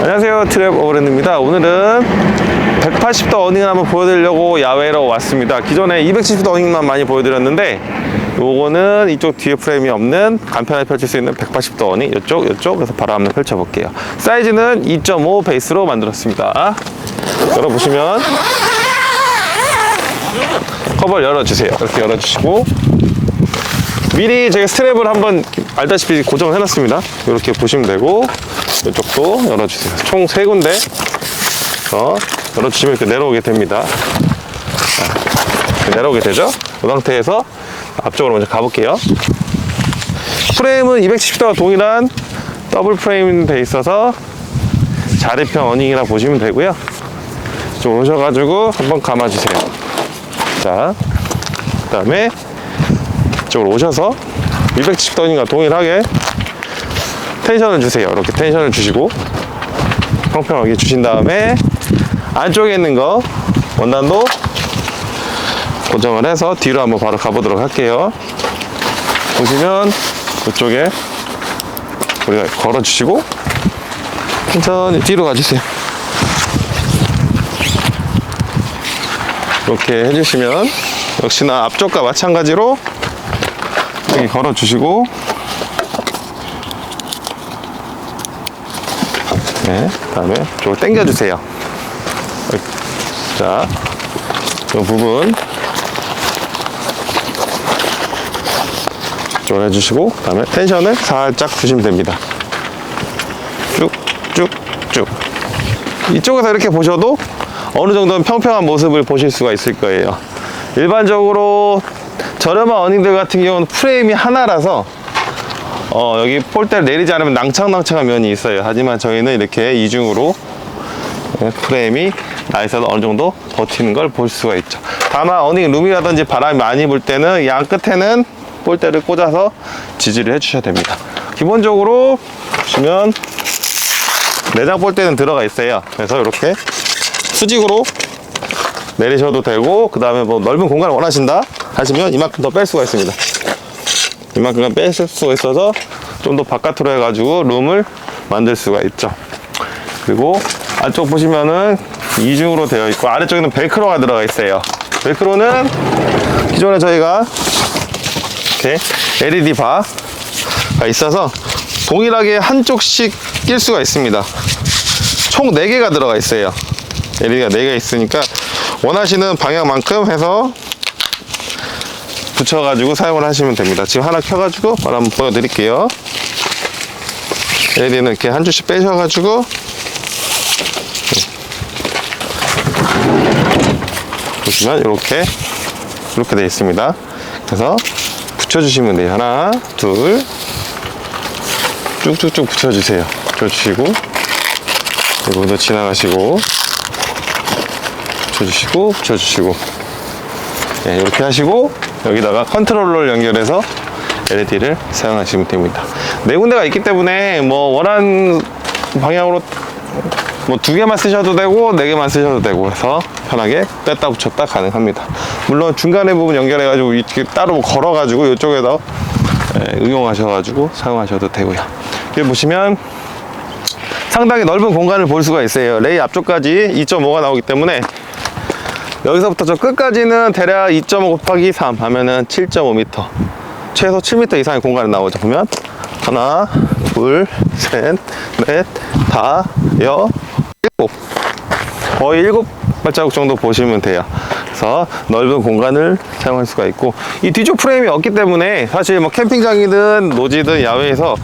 안녕하세요, 트랩 오브랜드입니다. 오늘은 180도 어닝을 한번 보여드리려고 야외로 왔습니다. 기존에 270도 어닝만 많이 보여드렸는데 요거는 이쪽 뒤에 프레임이 없는 간편하게 펼칠 수 있는 180도 어닝, 이쪽 그래서 바로 한번 펼쳐볼게요. 사이즈는 2.5 베이스로 만들었습니다. 열어보시면 커버를 열어주세요. 이렇게 열어주시고 미리 제가 스트랩을 한번 알다시피 고정을 해놨습니다. 이렇게 보시면 되고 이쪽도 열어주세요. 총 3군데 열어주시면 이렇게 내려오게 됩니다. 내려오게 되죠? 이 상태에서 앞쪽으로 먼저 가볼게요. 프레임은 270도와 동일한 더블 프레임 돼 있어서 자립형 어닝이라 보시면 되고요. 좀 오셔가지고 한번 감아주세요. 자, 그 다음에 이쪽으로 오셔서 270도 어닝과 동일하게 텐션을 주세요. 이렇게 텐션을 주시고 평평하게 주신 다음에 안쪽에 있는 거 원단도 고정을 해서 뒤로 한번 바로 가보도록 할게요. 보시면 이쪽에 우리가 걸어주시고 천천히 뒤로 가주세요. 이렇게 해주시면 역시나 앞쪽과 마찬가지로 여기 걸어주시고 네, 그 다음에 이쪽으로 당겨주세요. 자, 이 부분 이쪽으로 해주시고 그 다음에 텐션을 살짝 주시면 됩니다. 쭉쭉쭉 이쪽에서 이렇게 보셔도 어느 정도는 평평한 모습을 보실 수가 있을 거예요. 일반적으로 저렴한 어닝들 같은 경우는 프레임이 하나라서 여기 폴대를 내리지 않으면 낭창낭창한 면이 있어요. 하지만 저희는 이렇게 이중으로 프레임이 나 있어서 어느 정도 버티는 걸 볼 수가 있죠. 다만 어닝 룸이라든지 바람이 많이 불 때는 양 끝에는 폴대를 꽂아서 지지를 해주셔야 됩니다. 기본적으로 보시면 내장 폴대는 들어가 있어요. 그래서 이렇게 수직으로 내리셔도 되고, 그 다음에 뭐 넓은 공간을 원하신다 하시면 이만큼 더 뺄 수가 있습니다. 이만큼 뺄 수가 있어서 좀 더 바깥으로 해가지고 룸을 만들 수가 있죠. 그리고 안쪽 보시면은 이중으로 되어 있고 아래쪽에는 벨크로가 들어가 있어요. 벨크로는 기존에 저희가 이렇게 LED 바가 있어서 동일하게 한쪽씩 낄 수가 있습니다. 총 4개가 들어가 있어요. LED가 4개 있으니까 원하시는 방향만큼 해서 붙여가지고 사용을 하시면 됩니다. 지금 하나 켜가지고 바로 한번 보여드릴게요. LED는 이렇게 한 줄씩 빼셔가지고 보시면 이렇게 되어 있습니다. 그래서 붙여주시면 돼요. 하나, 둘, 쭉쭉쭉 붙여주세요. 붙여주시고 이거도 지나가시고 붙여주시고 네, 이렇게 하시고 여기다가 컨트롤러를 연결해서 LED를 사용하시면 됩니다. 4군데가 있기 때문에 뭐 원하는 방향으로 뭐 2개만 쓰셔도 되고 4개만 쓰셔도 되고 해서 편하게 뺐다 붙였다 가능합니다. 물론 중간에 부분 연결해가지고 이렇게 따로 걸어가지고 이쪽에다 응용하셔가지고 사용하셔도 되고요. 여기 보시면 상당히 넓은 공간을 볼 수가 있어요. 레이 앞쪽까지 2.5가 나오기 때문에 여기서부터 저 끝까지는 대략 2.5 곱하기 3 하면은 7.5m, 최소 7m 이상의 공간이 나오죠. 보면 하나, 둘, 셋, 넷, 다, 여, 일곱, 거의 7발자국 정도 보시면 돼요. 그래서 넓은 공간을 사용할 수가 있고, 이 뒤쪽 프레임이 없기 때문에 사실 뭐 캠핑장이든 노지든 야외에서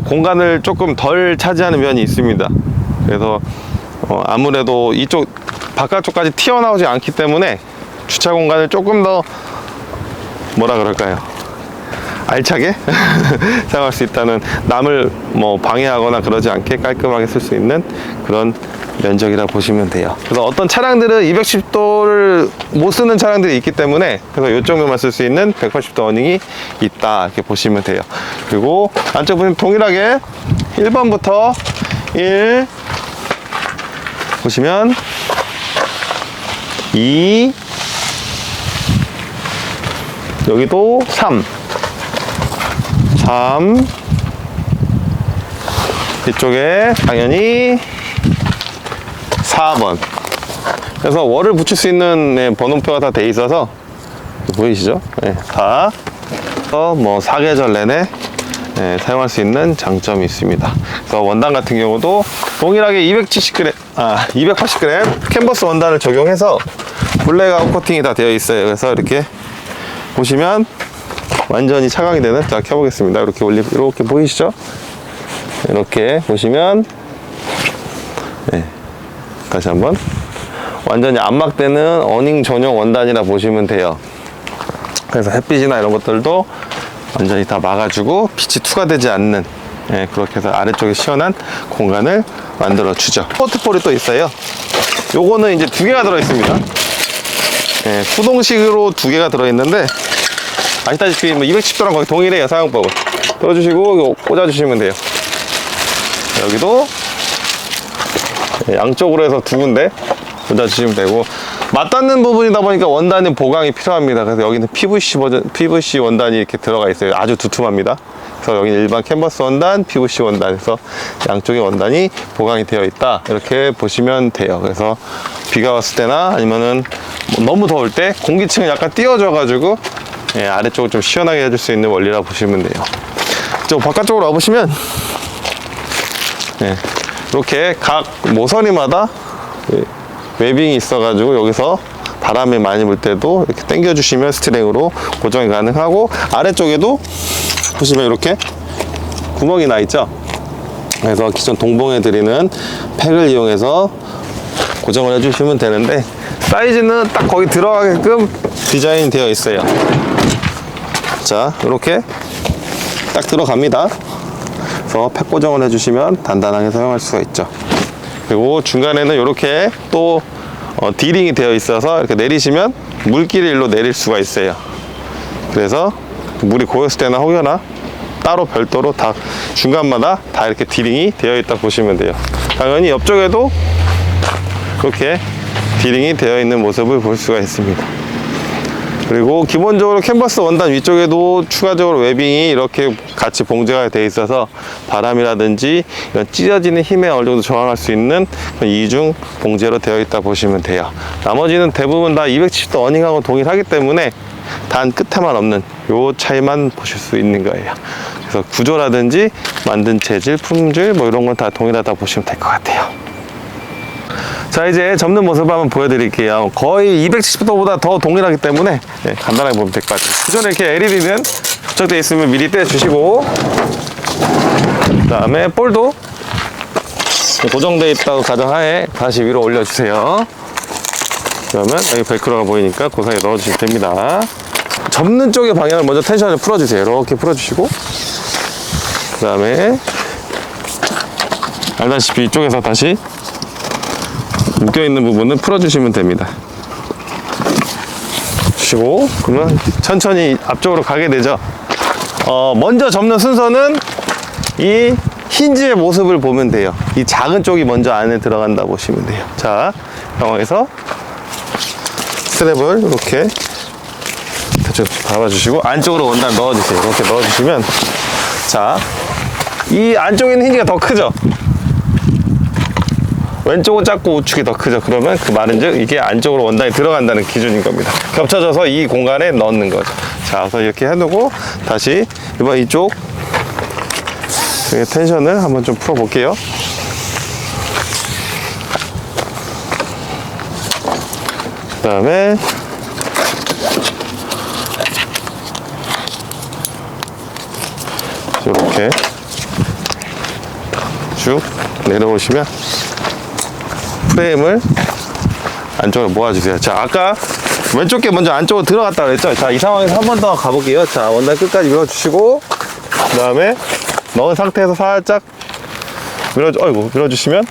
공간을 조금 덜 차지하는 면이 있습니다. 그래서 아무래도 이쪽 바깥쪽까지 튀어나오지 않기 때문에 주차 공간을 조금 더 뭐라 그럴까요? 알차게 사용할 수 있다는, 남을 뭐 방해하거나 그러지 않게 깔끔하게 쓸 수 있는 그런 면적이라 보시면 돼요. 그래서 어떤 차량들은 210도를 못 쓰는 차량들이 있기 때문에 그래서 이쪽에만 쓸 수 있는 180도 어닝이 있다 이렇게 보시면 돼요. 그리고 안쪽 보시면 동일하게 1번부터 1 보시면 2 여기도 3 이쪽에 당연히 4번. 그래서 월을 붙일 수 있는 네, 번호표가 다 돼 있어서 보이시죠? 네, 다 뭐 사계절 내내 네, 사용할 수 있는 장점이 있습니다. 그래서 원단 같은 경우도 동일하게 280g 캔버스 원단을 적용해서 블랙아웃 코팅이 다 되어 있어요. 그래서 이렇게 보시면 완전히 차광이 되는, 자 켜보겠습니다. 이렇게 보이시죠? 이렇게 보시면 네, 다시 한번 완전히 안막되는 어닝 전용 원단이라 보시면 돼요. 그래서 햇빛이나 이런 것들도 완전히 다 막아주고 빛이 투과되지 않는 예, 그렇게 해서 아래쪽에 시원한 공간을 만들어 주죠. 포트폴이 또 있어요. 요거는 이제 2개가 들어 있습니다. 예, 수동식으로 2개가 들어 있는데 아시다시피 뭐 210도랑 거의 동일해요. 사용법은 들어주시고 꽂아주시면 돼요. 여기도 예, 양쪽으로 해서 2군데 꽂아주시면 되고, 맞닿는 부분이다 보니까 원단의 보강이 필요합니다. 그래서 여기는 PVC 원단이 이렇게 들어가 있어요. 아주 두툼합니다. 그래서 여기는 일반 캔버스 원단, PVC 원단에서 양쪽의 원단이 보강이 되어 있다, 이렇게 보시면 돼요. 그래서 비가 왔을 때나 아니면은 뭐 너무 더울 때 공기층을 약간 띄워줘 가지고 예, 아래쪽을 좀 시원하게 해줄 수 있는 원리라 보시면 돼요. 저 바깥쪽으로 와보시면 예, 이렇게 각 모서리마다 웨빙이 있어가지고 여기서 바람이 많이 불 때도 이렇게 당겨주시면 스트링으로 고정이 가능하고, 아래쪽에도 보시면 이렇게 구멍이 나 있죠. 그래서 기존 동봉해 드리는 팩을 이용해서 고정을 해주시면 되는데, 사이즈는 딱 거기 들어가게끔 디자인 되어 있어요. 자, 이렇게 딱 들어갑니다. 그래서 팩 고정을 해주시면 단단하게 사용할 수가 있죠. 그리고 중간에는 이렇게 또 디링이 되어 있어서 이렇게 내리시면 물길이 일로 내릴 수가 있어요. 그래서 물이 고였을 때나 혹여나 따로 별도로 다 중간마다 다 이렇게 디링이 되어 있다 보시면 돼요. 당연히 옆쪽에도 이렇게 디링이 되어 있는 모습을 볼 수가 있습니다. 그리고 기본적으로 캔버스 원단 위쪽에도 추가적으로 웨빙이 이렇게 같이 봉제가 되어 있어서 바람이라든지 이런 찢어지는 힘에 어느 정도 저항할 수 있는 이중 봉제로 되어 있다 보시면 돼요. 나머지는 대부분 다 270도 어닝하고 동일하기 때문에 단 끝에만 없는 요 차이만 보실 수 있는 거예요. 그래서 구조라든지 만든 재질, 품질 뭐 이런 건 다 동일하다 보시면 될 것 같아요. 자, 이제 접는 모습 한번 보여드릴게요. 거의 270도보다 더 동일하기 때문에 네, 간단하게 보면 될 것 같아요. 기존에 이렇게 LED는 부착되어 있으면 미리 떼주시고, 그 다음에 볼도 고정되어 있다고 가정하에 다시 위로 올려주세요. 그러면 여기 벨크로가 보이니까 그 사이에 넣어주시면 됩니다. 접는 쪽의 방향을 먼저 텐션을 풀어주세요. 이렇게 풀어주시고, 그 다음에 알다시피 이쪽에서 다시 묶여있는 부분은 풀어주시면 됩니다. 주시고, 그러면 천천히 앞쪽으로 가게 되죠. 먼저 접는 순서는 이 힌지의 모습을 보면 돼요. 이 작은 쪽이 먼저 안에 들어간다 보시면 돼요. 자, 상황에서 스트랩을 이렇게 대충 잡아주시고 안쪽으로 원단 넣어주세요. 이렇게 넣어주시면, 자, 이 안쪽에 있는 힌지가 더 크죠? 왼쪽은 작고 우측이 더 크죠. 그러면 그 말은즉 이게 안쪽으로 원단이 들어간다는 기준인 겁니다. 겹쳐져서 이 공간에 넣는 거죠. 자, 그래서 이렇게 해두고 다시 이번 이쪽 텐션을 한번 좀 풀어 볼게요. 그 다음에 이렇게 쭉 내려오시면 프레임을 안쪽으로 모아주세요. 자, 아까 왼쪽 게 먼저 안쪽으로 들어갔다 그랬죠? 자, 이 상황에서 한 번 더 가볼게요. 자, 원단 끝까지 밀어주시고, 그 다음에 넣은 상태에서 살짝 밀어주시면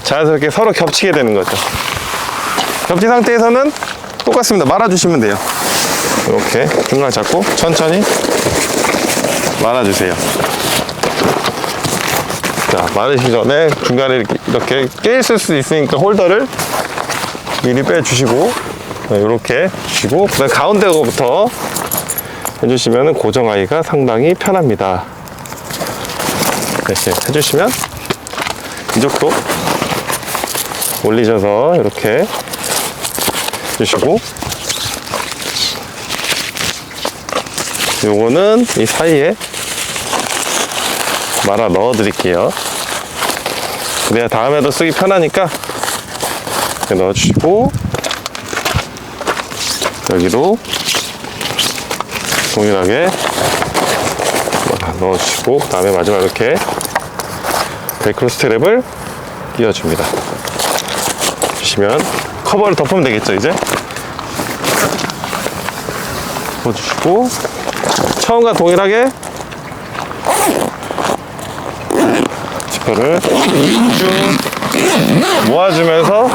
자연스럽게 서로 겹치게 되는 거죠. 겹친 상태에서는 똑같습니다. 말아주시면 돼요. 이렇게 중간 잡고 천천히 말아주세요. 자, 마르시기 전에 중간에 이렇게 깨 있을 수 있으니까 홀더를 미리 빼주시고, 이렇게 주시고, 그 다음 가운데 거부터 해주시면 고정하기가 상당히 편합니다. 이렇게 해주시면 이쪽도 올리셔서 이렇게 주시고, 요거는 이 사이에 말아 넣어 드릴게요. 그래야 다음에도 쓰기 편하니까 이렇게 넣어 주시고, 여기도 동일하게 넣어 주시고, 그 다음에 마지막 이렇게 벨크로 스트랩을 끼워줍니다. 주시면 커버를 덮으면 되겠죠. 이제 덮어주시고, 처음과 동일하게 지퍼를 쭉 모아주면서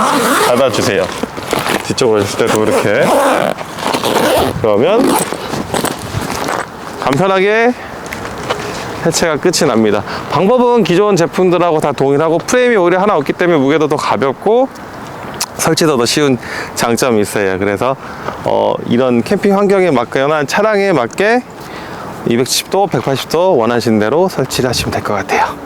닫아주세요. 뒤쪽으로 했을 때도 이렇게. 그러면 간편하게 해체가 끝이 납니다. 방법은 기존 제품들하고 다 동일하고, 프레임이 오히려 하나 없기 때문에 무게도 더 가볍고 설치도 더 쉬운 장점이 있어요. 그래서 이런 캠핑 환경에 맞거나 차량에 맞게 270도, 180도 원하시는 대로 설치를 하시면 될 것 같아요.